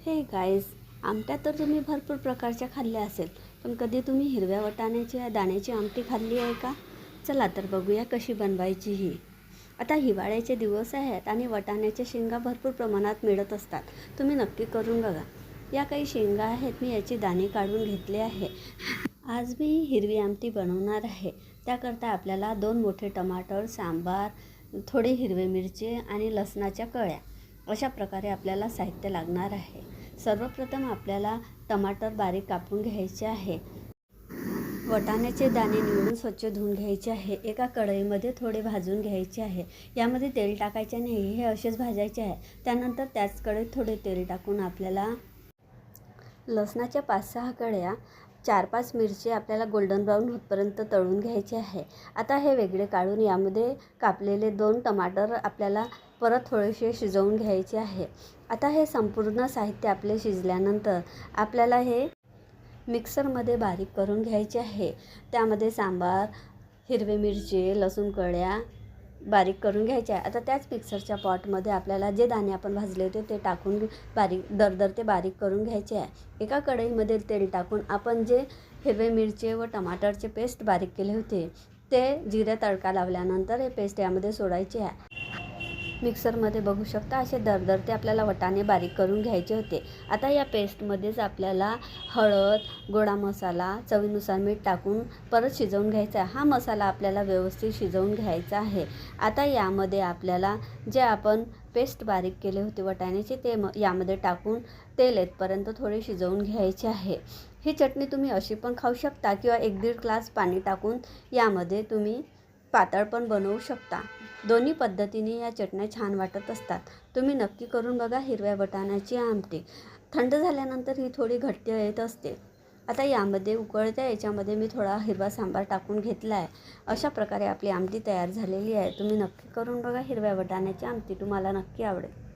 हे गाईज, आमट्या तर तुम्ही भरपूर प्रकारच्या खाल्ल्या असेल, पण कधी तुम्ही हिरव्या वाटाण्याची दाण्याची आमटी खाल्ली आहे का? चला तर बघूया कशी बनवायची ही. आता हिवाळ्याचे दिवस आहेत आणि वाटाण्याच्या शेंगा भरपूर प्रमाणात मिळत असतात. तुम्ही नक्की करून बघा. या काही शेंगा आहेत, मी याची दाणे काढून घेतले आहे. आज मी हिरवी आमटी बनवणार आहे. त्याकरता आपल्याला 2 मोठे टमाटर, सांबार, थोडी हिरवी मिरची आणि लसणाच्या कळ्या अशा प्रकारे आपल्याला साहित्य लागणार आहे. सर्वप्रथम आपल्याला टमाटर बारीक कापून घ्यायचे आहे. वाटाण्याचे दाणे निवडून स्वच्छ धुवून घ्यायचे आहे. एका कढईमध्ये थोडे भाजून घ्यायचे आहे. यामध्ये तेल टाकायचे नाही, हे असेच भाजायचे आहे. त्यानंतर त्याच कढईत थोडे तेल टाकून आपल्याला लसणाच्या 5-6 कळ्या, 4-5 मिरची आपल्याला गोल्डन ब्राऊन होतपर्यंत तळून घ्यायचे आहे. आता हे वेगळे काढून यामध्ये कापलेले 2 टमाटर आपल्याला परत थोडेसे शिजवून घ्यायचे आहे. आता हे संपूर्ण साहित्य आपले शिजल्यानंतर आपल्याला हे मिक्सरमध्ये बारीक करून घ्यायचे आहे. त्यामध्ये सांबार, हिरवी मिरची, लसूण कळ्या बारीक करून घ्यायचे आहे. आता त्याच मिक्सरच्या पॉटमध्ये आपल्याला जे दाणे आपण भाजले होते ते टाकून दरदर ते बारीक करून घ्यायचे आहे. एका कढईमध्ये तेल टाकून आपण जे हिरवे मिरची व टमाटरचे पेस्ट बारीक केले होते ते जिरे तडका लावल्यानंतर हे पेस्ट यामध्ये सोडायचे आहे. मिक्सरमध्ये बघू शकता असे दरदर ते आपल्याला वाटाणे बारीक करून घ्यायचे होते. आता या पेस्टमध्येच आपल्याला हळद, गोडा मसाला, चवीनुसार मीठ टाकून परत शिजवून घ्यायचा आहे. हा मसाला आपल्याला व्यवस्थित शिजवून घ्यायचा आहे. आता यामध्ये आपल्याला जे आपण पेस्ट बारीक केले होते वाटाण्याचे ते यामध्ये टाकून तेल येतपर्यंत थोडे शिजवून घ्यायचे आहे. ही चटणी तुम्ही अशी पण खाऊ शकता किंवा 1-1.5 ग्लास पाणी टाकून यामध्ये तुम्ही पातळ पण बनवू शकता. दोन्ही पद्धतीने या चटण्या छान वाटत असतात. तुम्ही नक्की करून बघा हिरव्या वाटाण्याची आमटी. थंड झाल्यानंतर ही थोडी घट्ट येत असते. आता यामध्ये उकळत्या याच्यामध्ये मी थोडा हिरवा सांबार टाकून घेतला आहे. अशा प्रकारे आपली आमटी तयार झालेली आहे. तुम्ही नक्की करून बघा हिरव्या वाटाण्याची आमटी, तुम्हाला नक्की आवडेल.